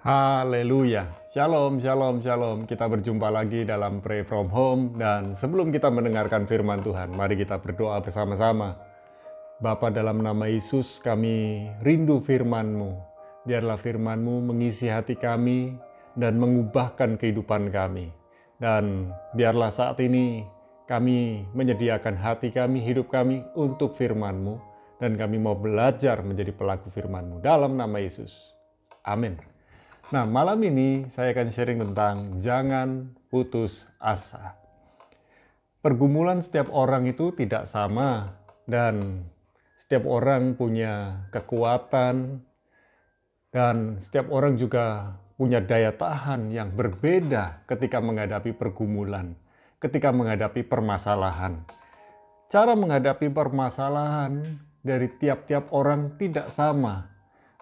Haleluya. Shalom, shalom, shalom. Kita berjumpa lagi dalam Pray From Home. Dan sebelum kita mendengarkan firman Tuhan, mari kita berdoa bersama-sama. Bapa, dalam nama Yesus, kami rindu firman-Mu. Biarlah firman-Mu mengisi hati kami dan mengubahkan kehidupan kami. Dan biarlah saat ini kami menyediakan hati kami, hidup kami untuk firman-Mu. Dan kami mau belajar menjadi pelaku firman-Mu. Dalam nama Yesus. Amin. Nah, malam ini saya akan sharing tentang jangan putus asa. Pergumulan setiap orang itu tidak sama dan setiap orang punya kekuatan dan setiap orang juga punya daya tahan yang berbeda ketika menghadapi pergumulan, ketika menghadapi permasalahan. Cara menghadapi permasalahan dari tiap-tiap orang tidak sama.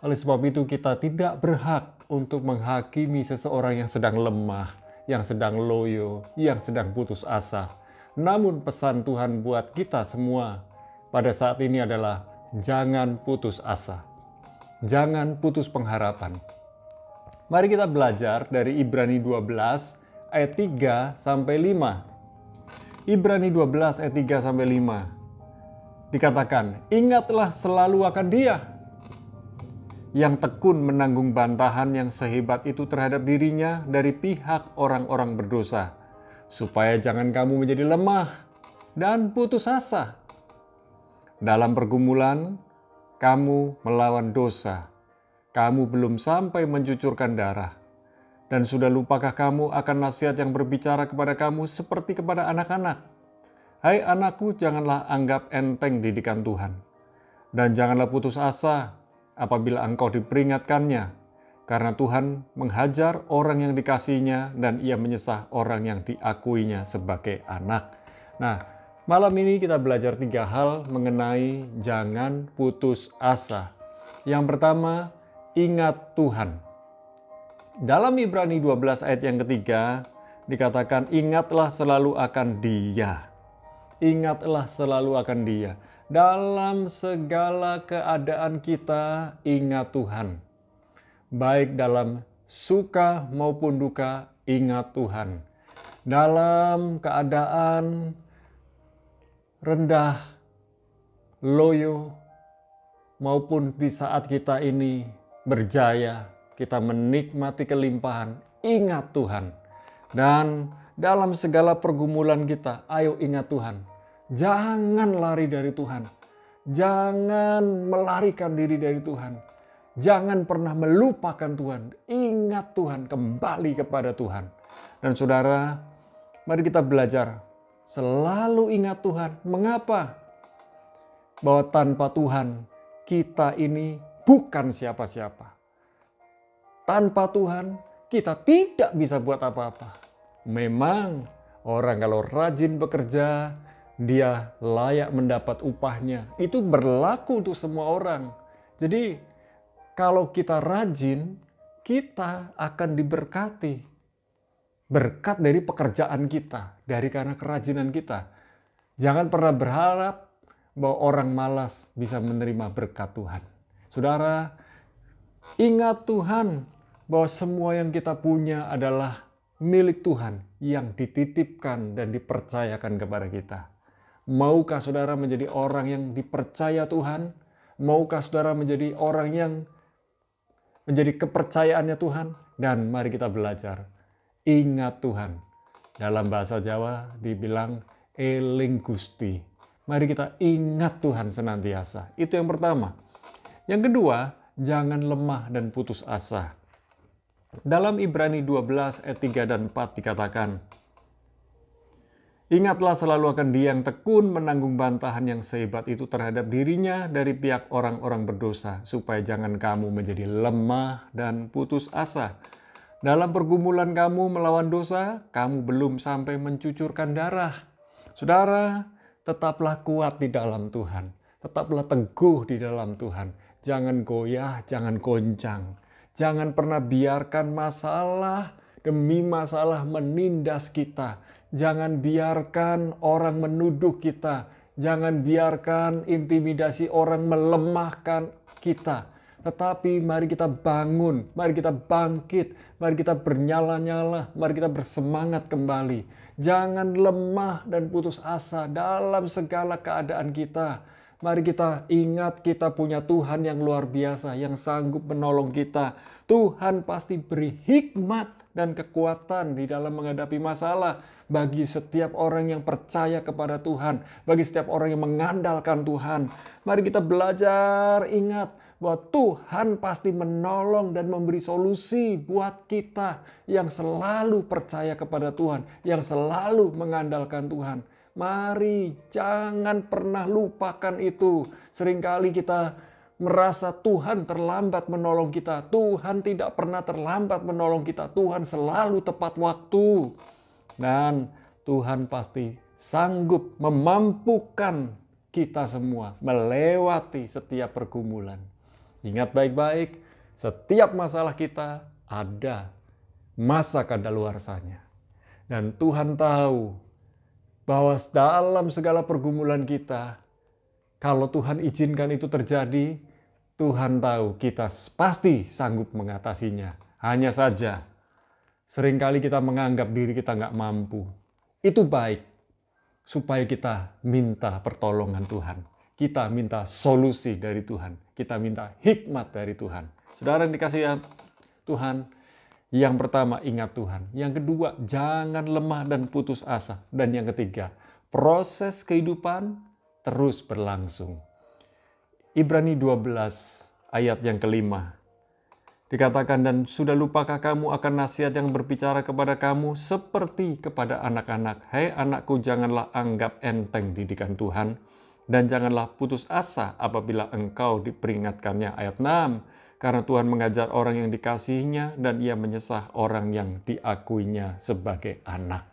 Oleh sebab itu kita tidak berhak untuk menghakimi seseorang yang sedang lemah, yang sedang loyo, yang sedang putus asa. Namun pesan Tuhan buat kita semua pada saat ini adalah jangan putus asa. Jangan putus pengharapan. Mari kita belajar dari Ibrani 12 ayat 3 sampai 5. Ibrani 12 ayat 3 sampai 5. Dikatakan, ingatlah selalu akan Dia yang tekun menanggung bantahan yang sehebat itu terhadap dirinya dari pihak orang-orang berdosa, supaya jangan kamu menjadi lemah dan putus asa. Dalam pergumulan, kamu melawan dosa. Kamu belum sampai mencucurkan darah. Dan sudah lupakah kamu akan nasihat yang berbicara kepada kamu seperti kepada anak-anak? Hai anakku, janganlah anggap enteng didikan Tuhan. Dan janganlah putus asa apabila engkau diperingatkannya, karena Tuhan menghajar orang yang dikasihinya dan Ia menyesah orang yang diakuinya sebagai anak. Nah, malam ini kita belajar 3 hal mengenai jangan putus asa. Yang pertama, ingat Tuhan. Dalam Ibrani 12 ayat yang ketiga dikatakan, ingatlah selalu akan Dia. Ingatlah selalu akan Dia. Dalam segala keadaan kita ingat Tuhan. Baik dalam suka maupun duka ingat Tuhan. Dalam keadaan rendah, loyo, maupun di saat kita ini berjaya, kita menikmati kelimpahan, ingat Tuhan. Dan dalam segala pergumulan kita, ayo ingat Tuhan. Jangan lari dari Tuhan. Jangan melarikan diri dari Tuhan. Jangan pernah melupakan Tuhan. Ingat Tuhan, kembali kepada Tuhan. Dan saudara, mari kita belajar selalu ingat Tuhan. Mengapa? Bahwa tanpa Tuhan, kita ini bukan siapa-siapa. Tanpa Tuhan, kita tidak bisa buat apa-apa. Memang orang kalau rajin bekerja, dia layak mendapat upahnya. Itu berlaku untuk semua orang. Jadi kalau kita rajin, kita akan diberkati. Berkat dari pekerjaan kita, dari karena kerajinan kita. Jangan pernah berharap bahwa orang malas bisa menerima berkat Tuhan. Saudara, ingat Tuhan bahwa semua yang kita punya adalah milik Tuhan yang dititipkan dan dipercayakan kepada kita. Maukah saudara menjadi orang yang dipercaya Tuhan? Maukah saudara menjadi orang yang menjadi kepercayaannya Tuhan? Dan mari kita belajar. Ingat Tuhan. Dalam bahasa Jawa dibilang eling Gusti. Mari kita ingat Tuhan senantiasa. Itu yang pertama. Yang kedua, jangan lemah dan putus asa. Dalam Ibrani 12 ayat 3 dan 4 dikatakan, ingatlah selalu akan Dia yang tekun menanggung bantahan yang sehebat itu terhadap dirinya dari pihak orang-orang berdosa, supaya jangan kamu menjadi lemah dan putus asa. Dalam pergumulan kamu melawan dosa, kamu belum sampai mencucurkan darah. Saudara, tetaplah kuat di dalam Tuhan. Tetaplah teguh di dalam Tuhan. Jangan goyah, jangan goncang. Jangan pernah biarkan masalah demi masalah menindas kita. Jangan biarkan orang menuduh kita. Jangan biarkan intimidasi orang melemahkan kita. Tetapi mari kita bangun, mari kita bangkit, mari kita bernyala-nyala, mari kita bersemangat kembali. Jangan lemah dan putus asa dalam segala keadaan kita. Mari kita ingat kita punya Tuhan yang luar biasa, yang sanggup menolong kita. Tuhan pasti beri hikmat dan kekuatan di dalam menghadapi masalah bagi setiap orang yang percaya kepada Tuhan, bagi setiap orang yang mengandalkan Tuhan. Mari kita belajar ingat bahwa Tuhan pasti menolong dan memberi solusi buat kita yang selalu percaya kepada Tuhan, yang selalu mengandalkan Tuhan. Mari jangan pernah lupakan itu. Seringkali kita merasa Tuhan terlambat menolong kita. Tuhan tidak pernah terlambat menolong kita. Tuhan selalu tepat waktu. Dan Tuhan pasti sanggup memampukan kita semua melewati setiap pergumulan. Ingat baik-baik, setiap masalah kita ada masa kadaluarsanya. Dan Tuhan tahu bahwa dalam segala pergumulan kita, kalau Tuhan izinkan itu terjadi, Tuhan tahu kita pasti sanggup mengatasinya. Hanya saja, seringkali kita menganggap diri kita nggak mampu. Itu baik, supaya kita minta pertolongan Tuhan. Kita minta solusi dari Tuhan. Kita minta hikmat dari Tuhan. Saudara yang dikasihi Tuhan, yang pertama ingat Tuhan. Yang kedua, jangan lemah dan putus asa. Dan yang ketiga, proses kehidupan terus berlangsung. Ibrani 12 ayat yang kelima. Dikatakan, dan sudah lupakah kamu akan nasihat yang berbicara kepada kamu seperti kepada anak-anak. Hai anakku, janganlah anggap enteng didikan Tuhan. Dan janganlah putus asa apabila engkau diperingatkannya. Ayat 6. Karena Tuhan mengajar orang yang dikasihinya dan ia menyesah orang yang diakuinya sebagai anak.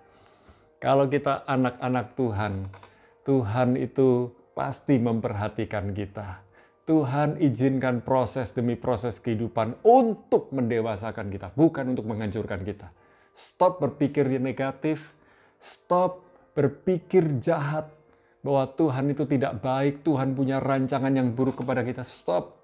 Kalau kita anak-anak Tuhan, Tuhan itu pasti memperhatikan kita. Tuhan izinkan proses demi proses kehidupan untuk mendewasakan kita, bukan untuk menghancurkan kita. Stop berpikir negatif, stop berpikir jahat, bahwa Tuhan itu tidak baik, Tuhan punya rancangan yang buruk kepada kita. Stop.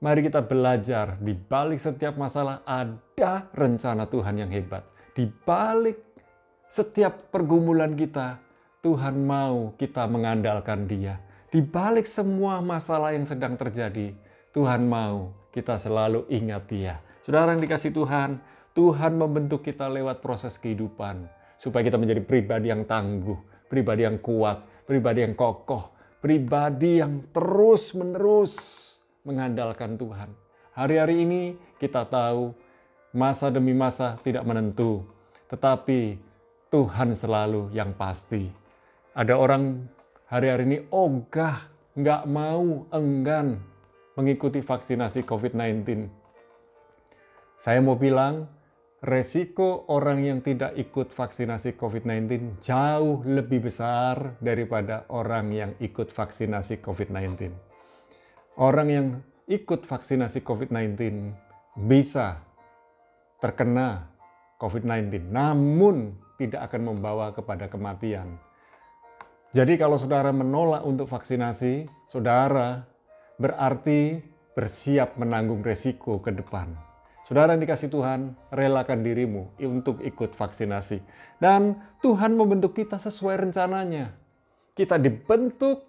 Mari kita belajar, di balik setiap masalah ada rencana Tuhan yang hebat. Di balik setiap pergumulan kita, Tuhan mau kita mengandalkan Dia. Di balik semua masalah yang sedang terjadi, Tuhan mau kita selalu ingat Dia. Saudara yang dikasihi Tuhan, Tuhan membentuk kita lewat proses kehidupan, supaya kita menjadi pribadi yang tangguh, pribadi yang kuat, pribadi yang kokoh, pribadi yang terus-menerus mengandalkan Tuhan. Hari-hari ini kita tahu masa demi masa tidak menentu, tetapi Tuhan selalu yang pasti. Ada orang hari-hari ini ogah, nggak mau, enggan mengikuti vaksinasi COVID-19. Saya mau bilang, resiko orang yang tidak ikut vaksinasi COVID-19 jauh lebih besar daripada orang yang ikut vaksinasi COVID-19. Orang yang ikut vaksinasi COVID-19 bisa terkena COVID-19, namun tidak akan membawa kepada kematian. Jadi kalau saudara menolak untuk vaksinasi, saudara berarti bersiap menanggung resiko ke depan. Saudara yang dikasihi Tuhan, relakan dirimu untuk ikut vaksinasi. Dan Tuhan membentuk kita sesuai rencananya. Kita dibentuk,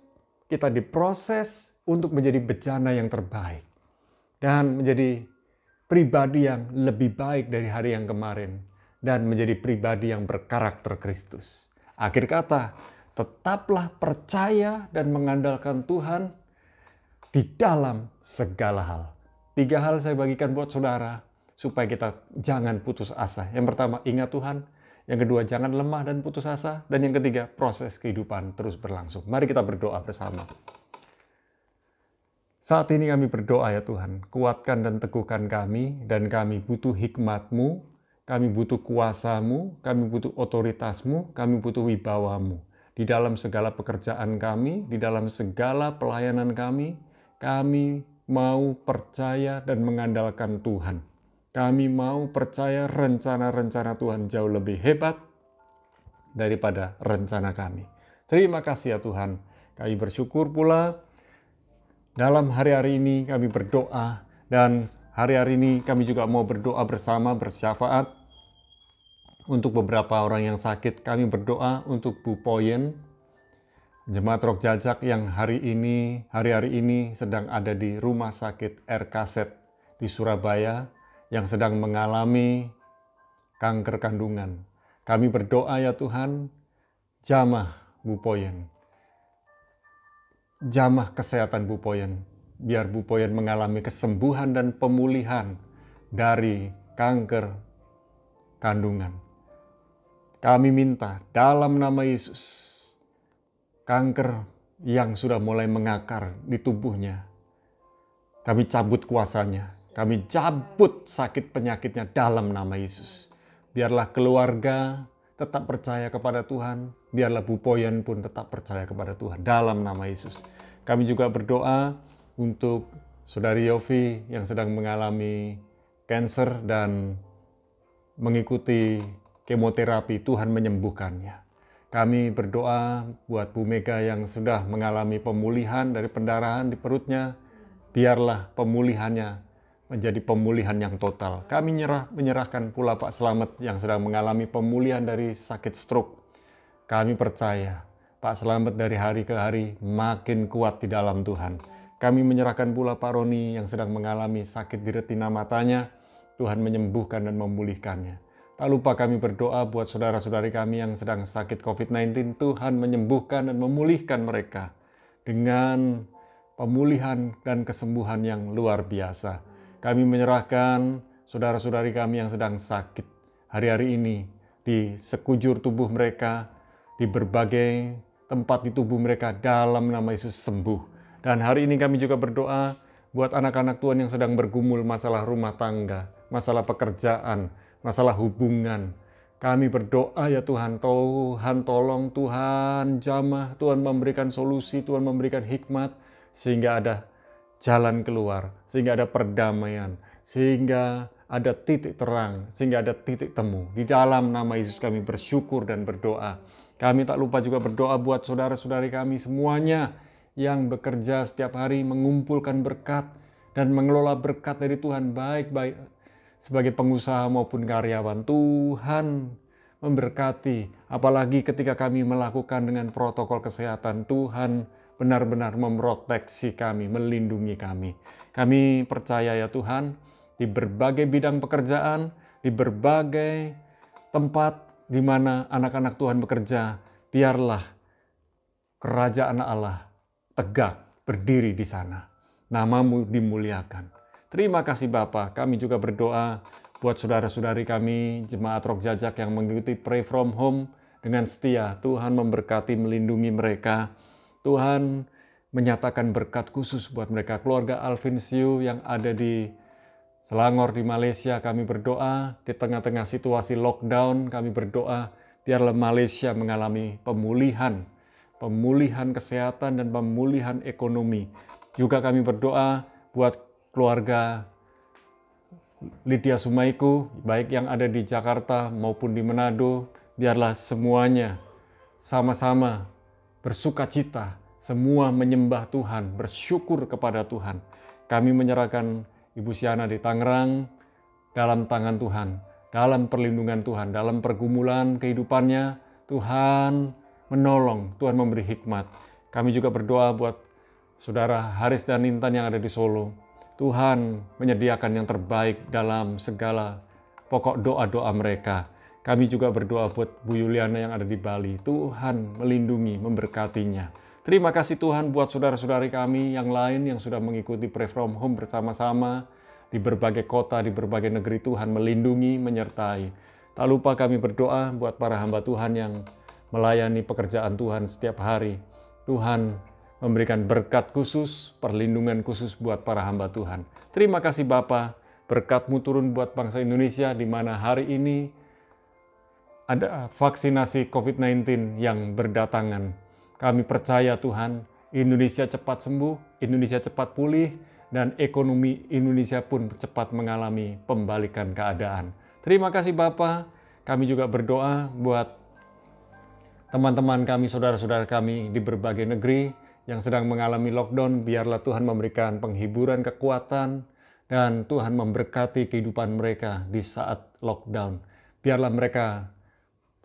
kita diproses untuk menjadi bejana yang terbaik. Dan menjadi pribadi yang lebih baik dari hari yang kemarin. Dan menjadi pribadi yang berkarakter Kristus. Akhir kata, tetaplah percaya dan mengandalkan Tuhan di dalam segala hal. 3 hal saya bagikan buat saudara, supaya kita jangan putus asa. Yang pertama, ingat Tuhan. Yang kedua, jangan lemah dan putus asa. Dan yang ketiga, proses kehidupan terus berlangsung. Mari kita berdoa bersama. Saat ini kami berdoa ya Tuhan, kuatkan dan teguhkan kami, dan kami butuh hikmat-Mu, kami butuh kuasa-Mu, kami butuh otoritas-Mu, kami butuh wibawa-Mu. Di dalam segala pekerjaan kami, di dalam segala pelayanan kami mau percaya dan mengandalkan Tuhan. Kami mau percaya rencana-rencana Tuhan jauh lebih hebat daripada rencana kami. Terima kasih ya Tuhan. Kami bersyukur pula dalam hari-hari ini kami berdoa Dan hari-hari ini kami juga mau berdoa bersama, bersyafaat untuk beberapa orang yang sakit. Kami berdoa untuk Bu Poyen, Jemaat Roh Jajak yang hari-hari ini sedang ada di rumah sakit RKZ di Surabaya, yang sedang mengalami kanker kandungan. Kami berdoa ya Tuhan, jamah Bu Poyen, jamah kesehatan Bu Poyen, biar Bu Poyen mengalami kesembuhan dan pemulihan dari kanker kandungan. Kami minta dalam nama Yesus, kanker yang sudah mulai mengakar di tubuhnya, kami cabut kuasanya, kami cabut sakit penyakitnya dalam nama Yesus. Biarlah keluarga tetap percaya kepada Tuhan, biarlah Bu Poyen pun tetap percaya kepada Tuhan dalam nama Yesus. Kami juga berdoa untuk Saudari Yofi yang sedang mengalami kanker dan mengikuti kemoterapi, Tuhan menyembuhkannya. Kami berdoa buat Bu Mega yang sudah mengalami pemulihan dari pendarahan di perutnya, biarlah pemulihannya menjadi pemulihan yang total. Kami menyerahkan pula Pak Slamet yang sedang mengalami pemulihan dari sakit stroke. Kami percaya Pak Slamet dari hari ke hari makin kuat di dalam Tuhan. Kami menyerahkan pula Pak Roni yang sedang mengalami sakit di retina matanya, Tuhan menyembuhkan dan memulihkannya. Tak lupa kami berdoa buat saudara-saudari kami yang sedang sakit COVID-19, Tuhan menyembuhkan dan memulihkan mereka dengan pemulihan dan kesembuhan yang luar biasa. Kami menyerahkan saudara-saudari kami yang sedang sakit hari-hari ini di sekujur tubuh mereka, di berbagai tempat di tubuh mereka, dalam nama Yesus sembuh. Dan hari ini kami juga berdoa buat anak-anak Tuhan yang sedang bergumul masalah rumah tangga, masalah pekerjaan, masalah hubungan. Kami berdoa ya Tuhan, Tuhan tolong, Tuhan jamah, Tuhan memberikan solusi, Tuhan memberikan hikmat, sehingga ada jalan keluar, sehingga ada perdamaian, sehingga ada titik terang, sehingga ada titik temu. Di dalam nama Yesus kami bersyukur dan berdoa. Kami tak lupa juga berdoa buat saudara-saudari kami semuanya yang bekerja setiap hari mengumpulkan berkat dan mengelola berkat dari Tuhan baik-baik sebagai pengusaha maupun karyawan. Tuhan memberkati, apalagi ketika kami melakukan dengan protokol kesehatan. Tuhan benar-benar memproteksi kami, melindungi kami. Kami percaya ya Tuhan, di berbagai bidang pekerjaan, di berbagai tempat di mana anak-anak Tuhan bekerja, biarlah kerajaan Allah tegak berdiri di sana. Namamu dimuliakan. Terima kasih Bapa. Kami juga berdoa buat saudara-saudari kami, Jemaat Roh Jajak yang mengikuti Pray From Home dengan setia. Tuhan memberkati, melindungi mereka. Tuhan menyatakan berkat khusus buat mereka. Keluarga Alvin Siu yang ada di Selangor di Malaysia, kami berdoa di tengah-tengah situasi lockdown, kami berdoa biarlah Malaysia mengalami pemulihan kesehatan dan pemulihan ekonomi. Juga kami berdoa buat keluarga Lydia Sumaiku, baik yang ada di Jakarta maupun di Manado, biarlah semuanya sama-sama bersukacita, semua menyembah Tuhan, bersyukur kepada Tuhan. Kami menyerahkan Ibu Siana di Tangerang dalam tangan Tuhan, dalam perlindungan Tuhan, dalam pergumulan kehidupannya, Tuhan menolong, Tuhan memberi hikmat. Kami juga berdoa buat Saudara Haris dan Intan yang ada di Solo. Tuhan menyediakan yang terbaik dalam segala pokok doa-doa mereka. Kami juga berdoa buat Bu Yuliana yang ada di Bali. Tuhan melindungi, memberkatinya. Terima kasih Tuhan buat saudara-saudari kami yang lain yang sudah mengikuti Pray From Home bersama-sama di berbagai kota, di berbagai negeri. Tuhan melindungi, menyertai. Tak lupa kami berdoa buat para hamba Tuhan yang melayani pekerjaan Tuhan setiap hari. Tuhan memberikan berkat khusus, perlindungan khusus buat para hamba Tuhan. Terima kasih Bapa, berkat-Mu turun buat bangsa Indonesia di mana hari ini ada vaksinasi COVID-19 yang berdatangan. Kami percaya Tuhan, Indonesia cepat sembuh, Indonesia cepat pulih, dan ekonomi Indonesia pun cepat mengalami pembalikan keadaan. Terima kasih Bapa. Kami juga berdoa buat teman-teman kami, saudara-saudara kami di berbagai negeri yang sedang mengalami lockdown. Biarlah Tuhan memberikan penghiburan, kekuatan, Dan Tuhan memberkati kehidupan mereka di saat lockdown. Biarlah mereka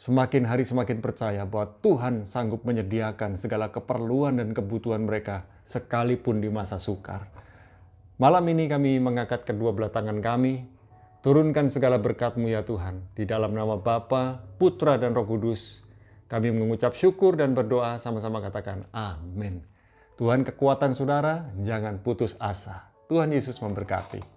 semakin hari semakin percaya bahwa Tuhan sanggup menyediakan segala keperluan dan kebutuhan mereka sekalipun di masa sukar. Malam ini kami mengangkat kedua belah tangan kami. Turunkan segala berkat-Mu ya Tuhan. Di dalam nama Bapa, Putra dan Roh Kudus, kami mengucap syukur dan berdoa sama-sama katakan amin. Tuhan kekuatan saudara, jangan putus asa. Tuhan Yesus memberkati.